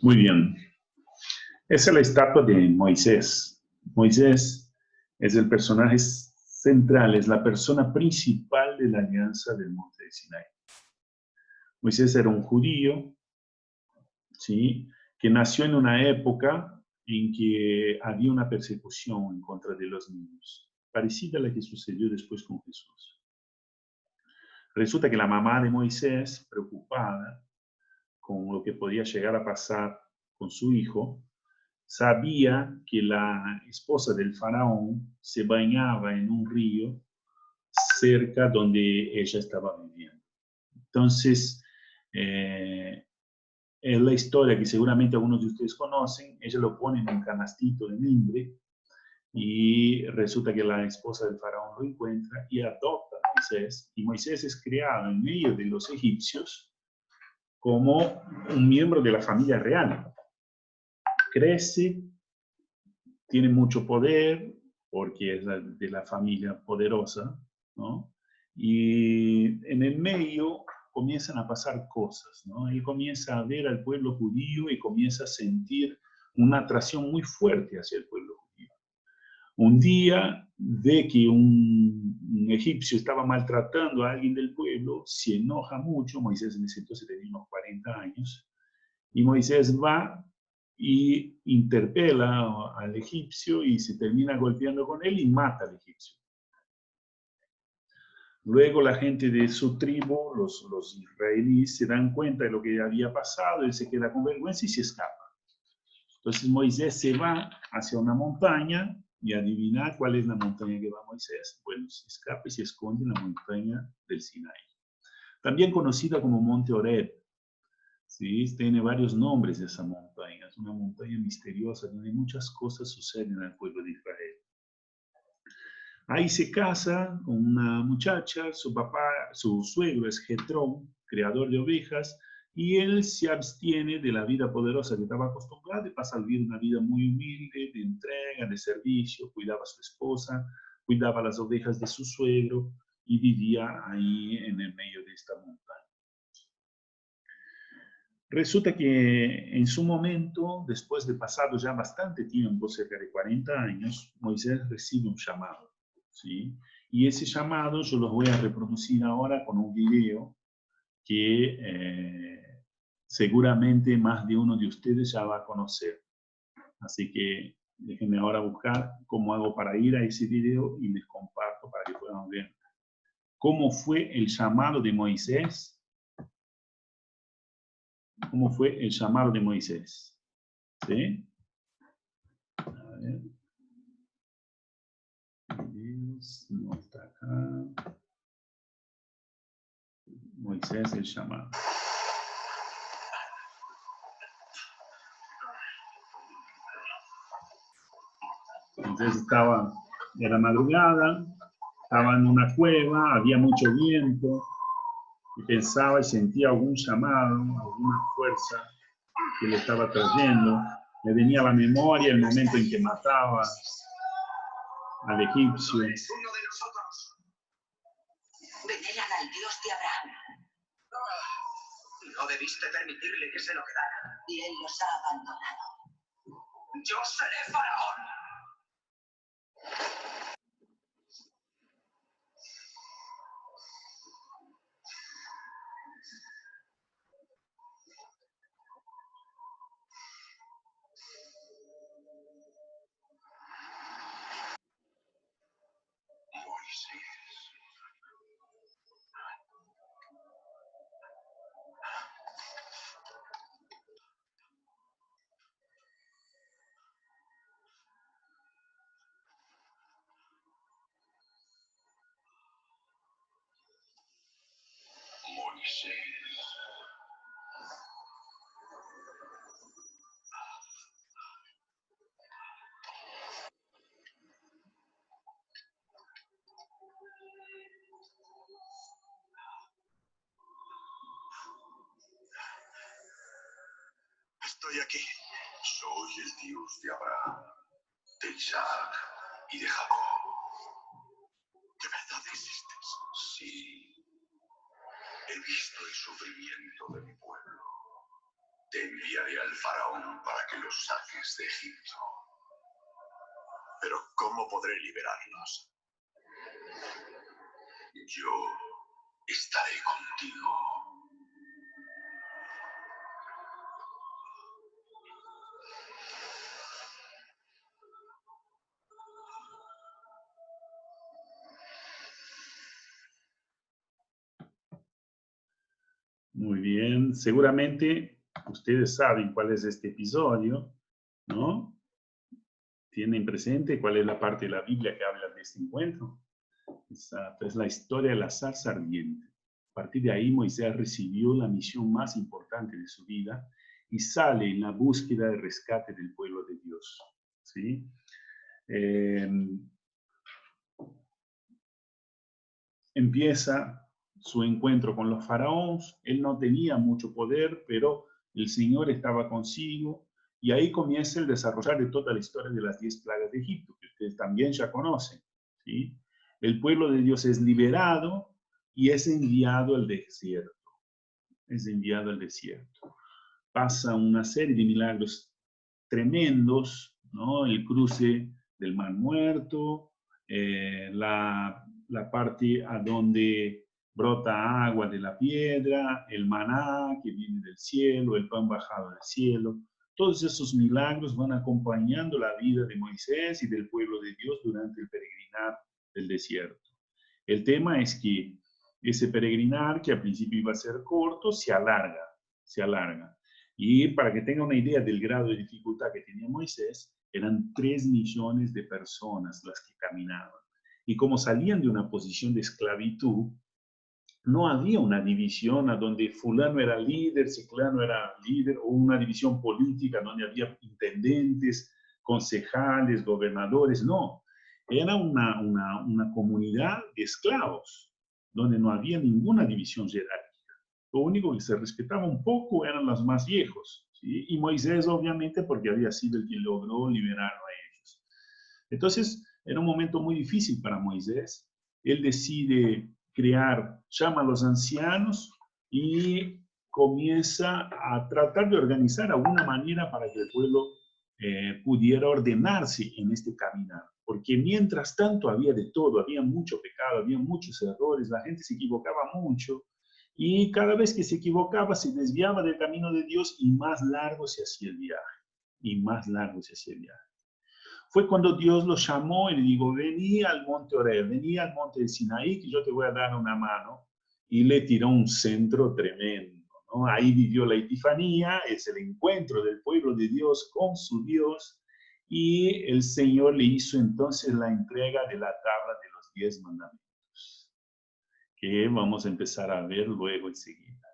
Muy bien. Esa es la estatua de Moisés. Moisés es el personaje central, es la persona principal de la alianza del monte de Sinai. Moisés era un judío, ¿sí?, que nació en una época en que había una persecución en contra de los niños, parecida a la que sucedió después con Jesús. Resulta que la mamá de Moisés, preocupada con lo que podía llegar a pasar con su hijo, sabía que la esposa del faraón se bañaba en un río cerca donde ella estaba viviendo. Entonces, es la historia que seguramente algunos de ustedes conocen. Ella lo pone en un canastito de mimbre y resulta que la esposa del faraón lo encuentra y adopta a Moisés. Y Moisés es criado en medio de los egipcios como un miembro de la familia real. Crece, tiene mucho poder porque es de la familia poderosa, ¿no? Y en el medio comienzan a pasar cosas, ¿no? Él comienza a ver al pueblo judío y comienza a sentir una atracción muy fuerte hacia el pueblo judío. Un día ve que un egipcio estaba maltratando a alguien del pueblo, se enoja mucho. Moisés en ese entonces tenía unos 40 años, y Moisés va y interpela al egipcio y se termina golpeando con él y mata al egipcio. Luego la gente de su tribu, los israelíes, se dan cuenta de lo que había pasado, él se queda con vergüenza y se escapa. Entonces Moisés se va hacia una montaña y adivina cuál es la montaña que va Moisés. Bueno, se escapa y se esconde en la montaña del Sinai, también conocida como Monte Horeb. Sí, tiene varios nombres esa montaña. Es una montaña misteriosa donde muchas cosas suceden al pueblo de Israel. Ahí se casa con una muchacha, su papá, su suegro es Jetrón, creador de ovejas, y él se abstiene de la vida poderosa que estaba acostumbrado y pasa a vivir una vida muy humilde, de entrega, de servicio, cuidaba a su esposa, cuidaba las ovejas de su suegro y vivía ahí en el medio de esta montaña. Resulta que en su momento, después de pasado ya bastante tiempo, cerca de 40 años, Moisés recibe un llamado, ¿sí? Y ese llamado yo lo voy a reproducir ahora con un video que seguramente más de uno de ustedes ya va a conocer. Así que déjenme ahora buscar cómo hago para ir a ese video y les comparto para que puedan ver cómo fue el llamado de Moisés. ¿Cómo fue el llamado de Moisés? ¿Sí? A ver. No está acá. Moisés el llamado. Entonces era madrugada, estaba en una cueva, había mucho viento, y pensaba y sentía algún llamado, alguna fuerza que le estaba trayendo. Me venía a la memoria el momento en que mataba al egipcio. Veneran al Dios de Abraham. No debiste permitirle que se lo quedara. Y él los ha abandonado. Yo seré faraón. Estoy aquí. Soy el Dios de Abraham, de Isaac y de Jacob. ¿De verdad existes? Sí. He visto el sufrimiento de mi pueblo. Te enviaré al faraón para que los saques de Egipto. Pero ¿cómo podré liberarlos? Yo estaré contigo. Muy bien, seguramente ustedes saben cuál es este episodio, ¿no? ¿Tienen presente cuál es la parte de la Biblia que habla de este encuentro? Exacto, es la historia de la zarza ardiente. A partir de ahí Moisés recibió la misión más importante de su vida y sale en la búsqueda de rescate del pueblo de Dios, ¿sí? Empieza su encuentro con los faraones. Él no tenía mucho poder, pero el Señor estaba consigo. Y ahí comienza el desarrollar de toda la historia de las 10 plagas de Egipto, que ustedes también ya conocen, ¿sí? El pueblo de Dios es liberado y es enviado al desierto. Es enviado al desierto. Pasa una serie de milagros tremendos, ¿no? El cruce del Mar Muerto, la parte a donde brota agua de la piedra, el maná que viene del cielo, el pan bajado del cielo. Todos esos milagros van acompañando la vida de Moisés y del pueblo de Dios durante el peregrinar del desierto. El tema es que ese peregrinar, que al principio iba a ser corto, se alarga, se alarga. Y para que tengan una idea del grado de dificultad que tenía Moisés, eran 3 millones de personas las que caminaban. Y como salían de una posición de esclavitud, no había una división a donde fulano era líder, ciclano era líder, o una división política donde había intendentes, concejales, gobernadores, no. Era una comunidad de esclavos, donde no había ninguna división jerárquica. Lo único que se respetaba un poco eran los más viejos, ¿sí? Y Moisés, obviamente, porque había sido el que logró liberar a ellos. Entonces, era un momento muy difícil para Moisés. Él decide llama a los ancianos y comienza a tratar de organizar alguna manera para que el pueblo pudiera ordenarse en este caminar. Porque mientras tanto había de todo, había mucho pecado, había muchos errores, la gente se equivocaba mucho y cada vez que se equivocaba se desviaba del camino de Dios y más largo se hacía el viaje, y más largo se hacía el viaje. Fue cuando Dios los llamó y le dijo, vení al monte Oreb, vení al monte de Sinaí, que yo te voy a dar una mano. Y le tiró un centro tremendo, ¿no? Ahí vivió la epifanía, es el encuentro del pueblo de Dios con su Dios. Y el Señor le hizo entonces la entrega de la tabla de los 10 mandamientos, que vamos a empezar a ver luego enseguida.